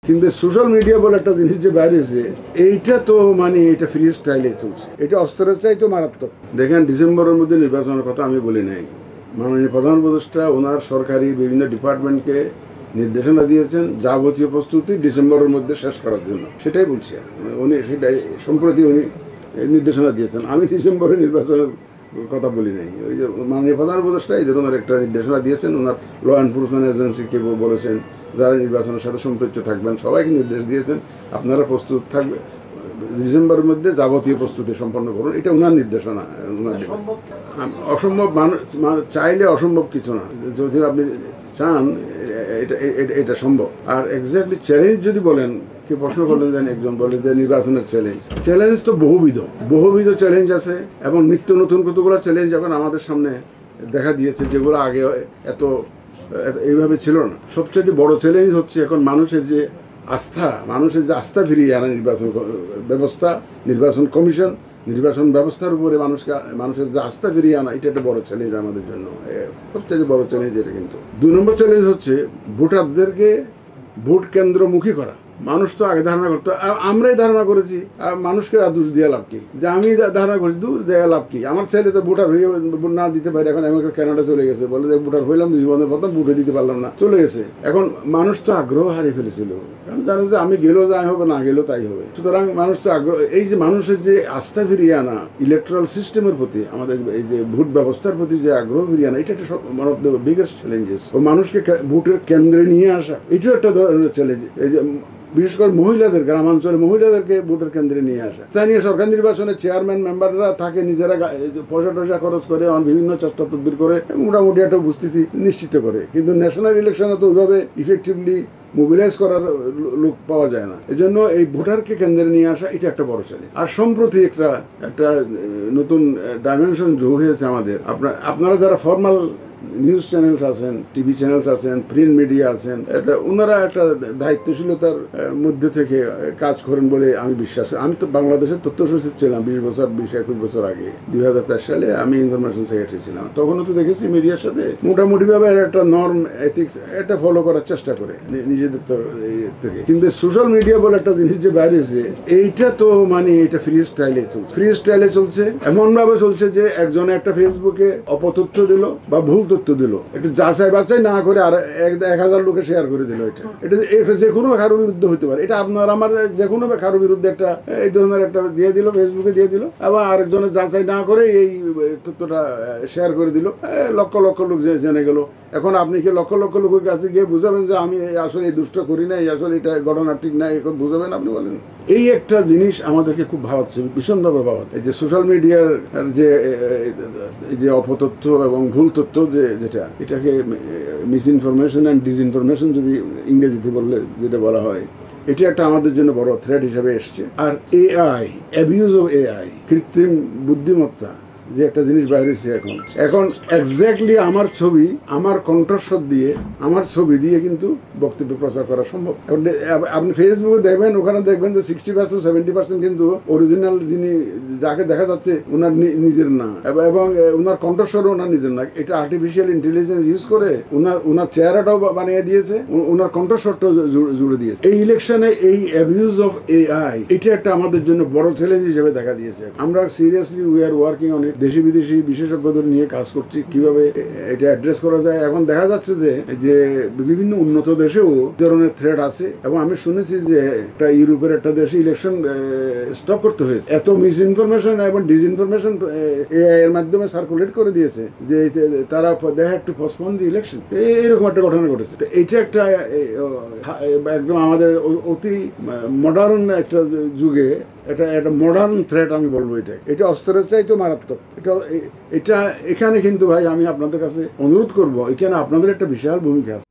কিন্তু social media বলে একটা জিনিস যে বাইরে হয়েছে, এইটা তো মানে এটা ফ্রি স্টাইলে চলছে, এটা অস্ত্রের চাইতে মারাত্মক। দেখেন, ডিসেম্বরের মধ্যে নির্বাচনের কথা আমি বলি নাই। মাননীয় প্রধান উপদেষ্টা ওনার সরকারি বিভিন্ন ডিপার্টমেন্টকে নির্দেশনা দিয়েছেন যাবতীয় প্রস্তুতি ডিসেম্বরের মধ্যে শেষ করার জন্য। সেটাই বলছি, উনি সেটাই সম্প্রতি উনি নির্দেশনা দিয়েছেন। আমি ডিসেম্বরে নির্বাচনের কথা বলি নাই। ওই যে মাননীয় প্রধান উপদেষ্টা এই ধরনের একটা নির্দেশনা দিয়েছেন, ওনার ল এনফোর্সমেন্ট এজেন্সিকে বলেছেন যারা নির্বাচনের সাথে সম্পৃক্ত থাকবেন সবাইকে নির্দেশ দিয়েছেন আপনারা প্রস্তুত থাকবে, ডিসেম্বরের মধ্যে যাবতীয় প্রস্তুতি সম্পন্ন করুন। এটা ওনার নির্দেশনা। অসম্ভব মানুষ চাইলে অসম্ভব কিছু না, যদি আপনি চান এটা সম্ভব। আর এক্স্যাক্টলি চ্যালেঞ্জ যদি বলেন, কি প্রশ্ন করলেন যেন একজন বলে যে নির্বাচনের চ্যালেঞ্জ তো বহুবিধ চ্যালেঞ্জ আছে এবং নিত্য নতুন কতগুলো চ্যালেঞ্জ এখন আমাদের সামনে দেখা দিয়েছে, যেগুলো আগে এত এইভাবে ছিল না। সবচেয়ে বড় চ্যালেঞ্জ হচ্ছে এখন মানুষের যে আস্থা ফিরিয়ে আনা নির্বাচন ব্যবস্থা, নির্বাচন কমিশন, নির্বাচন ব্যবস্থার উপরে মানুষের যে আস্থা ফিরিয়ে আনা, এটা একটা বড় চ্যালেঞ্জ আমাদের জন্য, সবচেয়ে বড় চ্যালেঞ্জ এটা। কিন্তু 2 নম্বর চ্যালেঞ্জ হচ্ছে ভোটারদেরকে ভোট কেন্দ্রমুখী করা। মানুষ তো আগে ধারণা করতো, আমরাই ধারণা করেছি, মানুষকে দোষ দিয়ে লাভ কি, যে আমি ধারণা করছি দূর দেয়া লাভ কি, আমার ছেলে তো ভোটার হয়ে ভোট না দিতে পারে, এখন আমেরিকা কানাডা চলে গেছে, বলে যে ভোটার হইলাম জীবনের প্রথম ভোটে দিতে পারলাম না, চলে গেছে। এখন মানুষ তো আগ্রহ হারিয়ে ফেলেছিল, কারণ জানে যে আমি গেলেও যাই হবে, না গেলেও তাই হবে। সুতরাং মানুষ তো আগ্রহ, এই যে মানুষের যে আস্থা ফিরিয়ে আনা ইলেকট্রাল সিস্টেমের প্রতি, আমাদের এই যে ভোট ব্যবস্থার প্রতি যে আগ্রহ ফিরিয়ে আনা, এটা একটা one of the biggest challenges. ও মানুষকে ভোটের কেন্দ্রে নিয়ে আসা, এটাও একটা ধরনের চ্যালেঞ্জ। এই যে বিশেষ করে মহিলাদের, গ্রামাঞ্চলে মহিলাদেরকে ভোটের কেন্দ্রে নিয়ে আসা। স্থানীয় সরকার নির্বাচনে চেয়ারম্যান মেম্বাররা থাকে নিজেরা পয়সা টয়সা খরচ করে, বিভিন্ন চেষ্টা তদবির করে মোটামুটি একটা উপস্থিতি নিশ্চিত করে, কিন্তু ন্যাশনাল ইলেকশনে তো ওইভাবে ইফেক্টিভলি মোবিলাইজ করার লোক পাওয়া যায় না। এই জন্য এই ভোটারকে কেন্দ্রে নিয়ে আসা, এটা একটা বড় চ্যালেঞ্জ। আর সম্প্রতি একটা নতুন ডাইমেনশন যোগ হয়েছে আমাদের। আপনারা যারা ফর্মাল নিউজ চ্যানেলস আছেন, টিভি চ্যানেলস আছেন, প্রিন্ট মিডিয়া আছেন, ওনারা একটা দায়িত্বশীলতার মধ্যে থেকে কাজ করেন বলে আমি বিশ্বাস করি। আমি তো বাংলাদেশের তথ্য সচিব ছিলাম 20-21 বছর আগে। 2004 সালে আমি ইনফরমেশন সেক্রেটারি ছিলাম। তখনও তো দেখেছি মিডিয়ার সাথে মোটামুটি ভাবে একটা নর্ম এথিক্স এটা ফলো করার চেষ্টা করে নিজেদের থেকে। কিন্তু সোশ্যাল মিডিয়া বলে একটা জিনিস যে বাইরে হয়েছে, এইটা তো মানে এটা ফ্রি স্টাইলে চলছে। এমন ভাবে চলছে যে একজনে একটা ফেসবুকে অপতথ্য দিল বা ভুল তথ্য দিল, একটু যাচাই বাছাই না করে আর 1000 লোকে শেয়ার করে দিল। এটা যে কোনো কারোর বিরুদ্ধে হতে পারে। এটা আপনার আমার যে কোনো কারোর বিরুদ্ধে একটা এই ধরনের একটা দিয়ে দিল, ফেসবুকে দিয়ে দিল, আবার আরেকজনের যাচাই না করে এই তথ্যটা শেয়ার করে দিল, লক্ষ লক্ষ লোক জেনে গেল। এখন আপনি কি লক্ষ লক্ষ লোকের কাছে গিয়ে বুঝাবেন যে আমি আসলে এই দুষ্ট করি নাই, আসলে এটা ঘটনা ঠিক নাই, এখন বুঝাবেন আপনি? বলেন। এই একটা জিনিস আমাদেরকে খুব ভাবাচ্ছে, ভীষণভাবে ভাবাচ্ছে। এই যে সোশ্যাল মিডিয়ার যে অপতথ্য এবং ভুল তথ্য যেটা, এটাকে মিস ইনফরমেশন অ্যান্ড ডিসইনফরমেশন যদি ইংরেজিতে বললে যেটা বলা হয়, এটা একটা আমাদের জন্য বড় থ্রেট হিসেবে এসছে। আর এআই, অ্যাবিউজ অফ এআই, কৃত্রিম বুদ্ধিমত্তা যে একটা জিনিস বাইরেছে এখন এক্স্যাক্টলি আমার ছবি, আমার কণ্ঠস্বর দিয়ে, আমার ছবি দিয়ে কিন্তু বক্তব্য প্রচার করা সম্ভব। আপনি ফেসবুকে দেখবেন, ওখানে দেখবেন যে 60% 70% কিন্তু অরিজিনাল যিনি যাকে দেখা যাচ্ছে ওনার নিজের না, এবং ওনার কণ্ঠস্বরও ওনার নিজের না। এটা আর্টিফিশিয়াল ইন্টেলিজেন্স ইউজ করে ওনার চেহারাটাও বানিয়ে দিয়েছে, ওনার কণ্ঠস্বরটাও জুড়ে দিয়েছে। এই ইলেকশনে এই অ্যাবিউজ অফ এআই, এটা একটা আমাদের জন্য বড় চ্যালেঞ্জ হিসেবে দেখা দিয়েছে। আমরা seriously we are working on it. দেশি বিদেশি বিশেষজ্ঞদের নিয়ে কাজ করছি কিভাবে এটা অ্যাড্রেস করা যায়। এখন দেখা যাচ্ছে যে বিভিন্ন উন্নত দেশেও ধরনের থ্রেট আছে, এবং আমি শুনেছি যে একটা ইউরোপের একটা দেশে ইলেকশন স্টপ করতে হয়েছে। এত মিস ইনফরমেশন এবং ডিসইনফরমেশন এআই এর মাধ্যমে সার্কুলেট করে দিয়েছে যে তারা they had to postpone the election. এরকম একটা ঘটনা ঘটেছে। তো এটা একটা একদম আমাদের অতি মডার্ন একটা যুগে এটা মডার্ন থ্রেট আমি বলবো। এটা অস্ত্রের চাইতে মারাত্মক। এটা এখানে কিন্তু ভাই আমি আপনাদের কাছে অনুরোধ করবো, এখানে আপনাদের একটা বিশাল ভূমিকা আছে।